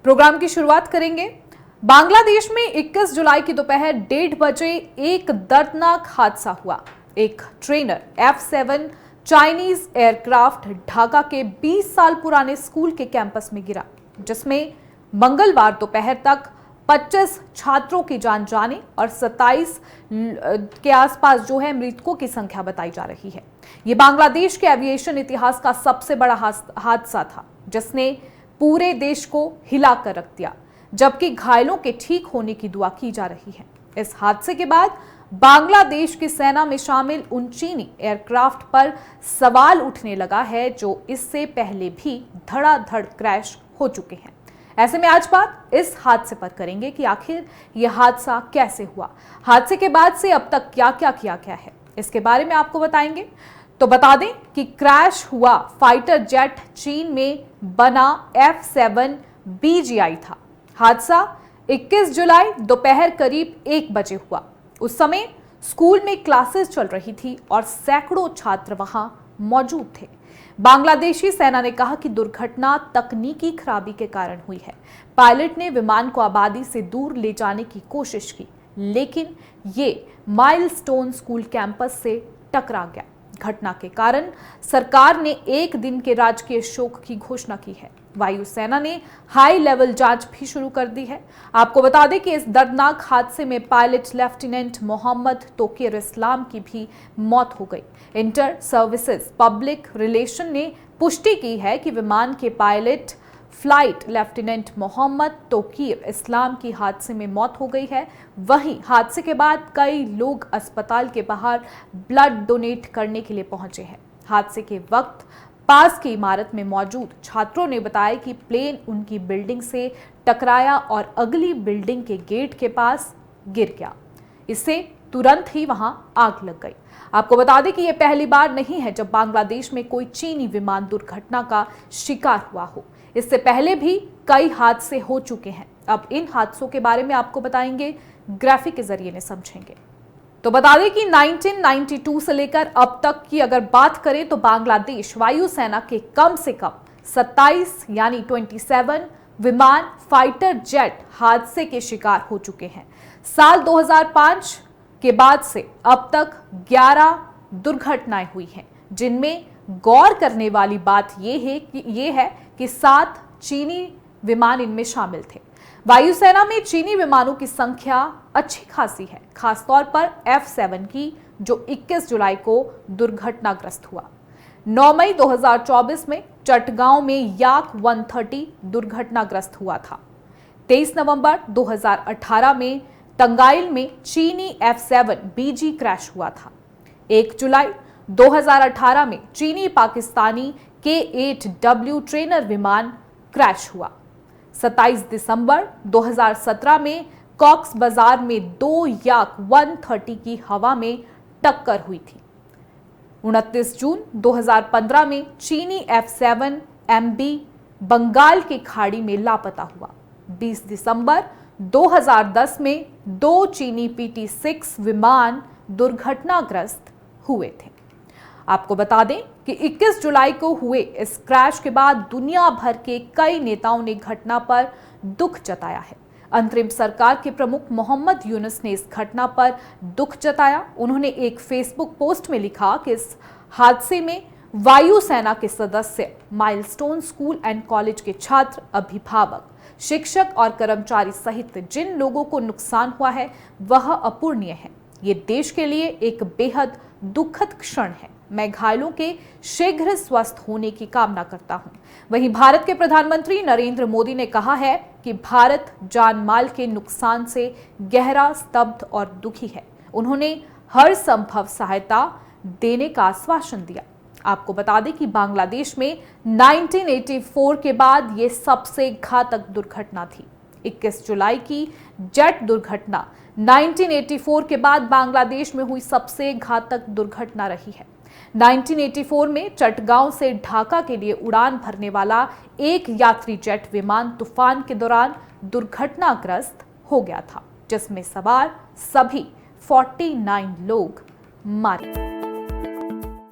Programme की शुरुआत करेंगे। बांग्लादेश में 21 जुलाई की दोपहर 1:30 बजे एक दर्दनाक हादसा हुआ। एक trainer F-7 Chinese aircraft Dhaka के 20 साल पुराने स्कूल के कैंपस में गिरा, जिसमें मंगलवार दोपहर तक 25 छात्रों की जान जाने और 27 के आसपास जो है मृतकों की संख्या बताई जा रही है। ये बांग्लादेश के एविएशन इतिहास का सबसे बड़ा हादसा था, जिसने पूरे देश को हिलाकर रख दिया, जबकि घायलों के ठीक होने की दुआ की जा रही है। इस हादसे के बाद बांग्लादेश की सेना में शामिल उन चीनी एयरक्राफ्ट पर सवाल उठने लगा है जो इससे पहले भी धड़ाधड़ क्रैश हो चुके हैं। ऐसे में आज बात इस हादसे पर करेंगे कि आखिर यह हादसा कैसे हुआ, हादसे के बाद से अब तक क्या क्या किया गया है, इसके बारे में आपको बताएंगे। तो बता दें कि क्रैश हुआ फाइटर जेट चीन में बना F-7 BGI था। हादसा 21 जुलाई दोपहर करीब 1 बजे हुआ। उस समय स्कूल में क्लासेस चल रही थी और सैकड़ों छात्र वहां मौजूद थे। बांग्लादेशी सेना ने कहा कि दुर्घटना तकनीकी खराबी के कारण हुई है। पायलट ने विमान को आबादी से दूर ले जाने की कोशिश की, लेकिन ये माइलस्टोन स्कूल कैंपस से टकरा गया। घटना के कारण सरकार ने 1 दिन के राजकीय शोक की घोषणा की है। वायुसेना ने हाई लेवल जांच भी शुरू कर दी है। आपको बता दें कि इस दर्दनाक हादसे में पायलट लेफ्टिनेंट मोहम्मद तोकीर इस्लाम की भी मौत हो गई। इंटर सर्विसेज पब्लिक रिलेशन ने पुष्टि की है कि विमान के pilot flight lieutenant Mohammad Tauqeer Islam की हादसे में मौत हो गई है। वहीं हादसे के बाद कई लोग अस्पताल के बाहर ब्लड डोनेट करने के लिए पहुंचे हैं। हादसे के वक्त पास की इमारत में मौजूद छात्रों ने बताया कि प्लेन उनकी बिल्डिंग से टकराया और अगली बिल्डिंग के गेट के पास गिर गया। इससे तुरंत ही वहां आग लग गई। आपको बता दें कि यह पहली बार नहीं है जब बांग्लादेश में कोई चीनी विमान दुर्घटना का शिकार हुआ हो। इससे पहले भी कई हादसे हो चुके हैं। अब इन हादसों के बारे में आपको बताएंगे, ग्राफिक के जरिए ने समझेंगे। तो बता दें कि 1992 से लेकर अब तक की अगर बात करें तो बांग्लादेश वायुसेना के कम से कम 27 यानी 27 विमान फाइटर जेट हादसे के शिकार हो चुके हैं। साल 2005 के बाद से अब तक 11 दुर्घटनाएं हुई हैं, जिनमें गौर करने वाली बात यह है कि 7 चीनी विमान इनमें शामिल थे। वायुसेना में चीनी विमानों की संख्या अच्छी खासी है, खासतौर पर F-7 की, जो 21 जुलाई को दुर्घटनाग्रस्त हुआ। 9 मई 2024 में चटगांव में याक 130 दुर्घटनाग्रस्त हुआ था। 23 नवंबर 2018 में तंगाइल में चीनी F-7 BG क्रैश हुआ था। 1 जुलाई 2018 में चीनी पाकिस्तानी K-8W ट्रेनर विमान क्रैश हुआ। 27 दिसंबर 2017 में कॉक्स बाजार में 2 याक 130 की हवा में टक्कर हुई थी। 29 जून 2015 में चीनी F-7 MB बंगाल की खाड़ी में लापता हुआ। 20 दिसंबर 2010 में 2 चीनी PT-6 विमान दुर्घटनाग्रस्त हुए थे। आपको बता दें कि 21 जुलाई को हुए इस क्रैश के बाद दुनिया भर के कई नेताओं ने घटना पर दुख जताया है। अंतरिम सरकार के प्रमुख मोहम्मद यूनुस ने इस घटना पर दुख जताया। उन्होंने एक फेसबुक पोस्ट में लिखा कि इस हादसे में वायुसेना के सदस्य, माइलस्टोन स्कूल एंड कॉलेज के छात्र, अभिभावक, शिक्षक और कर्मचारी सहित जिन लोगों को नुकसान हुआ है वह अपूर्णीय है। ये देश के लिए एक बेहद दुखद क्षण है। मैं घायलों के शीघ्र स्वस्थ होने की कामना करता हूं। वहीं भारत के प्रधानमंत्री नरेंद्र मोदी ने कहा है कि भारत जान माल के नुकसान से गहरा स्तब्ध और दुखी है। उन्होंने हर संभव सहायता देने का आश्वासन दिया। आपको बता दें कि बांग्लादेश में 1984 के बाद ये सबसे घातक दुर्घटना थी। 21 जुलाई की जेट दुर्घटना 1984 के बाद बांग्लादेश में हुई सबसे घातक दुर्घटना रही है। 1984 में चटगांव से ढाका के लिए उड़ान भरने वाला एक यात्री जेट विमान तूफान के दौरान दुर्घटनाग्रस्त हो गया था, जिसमें सवार सभी 49 लोग मारे।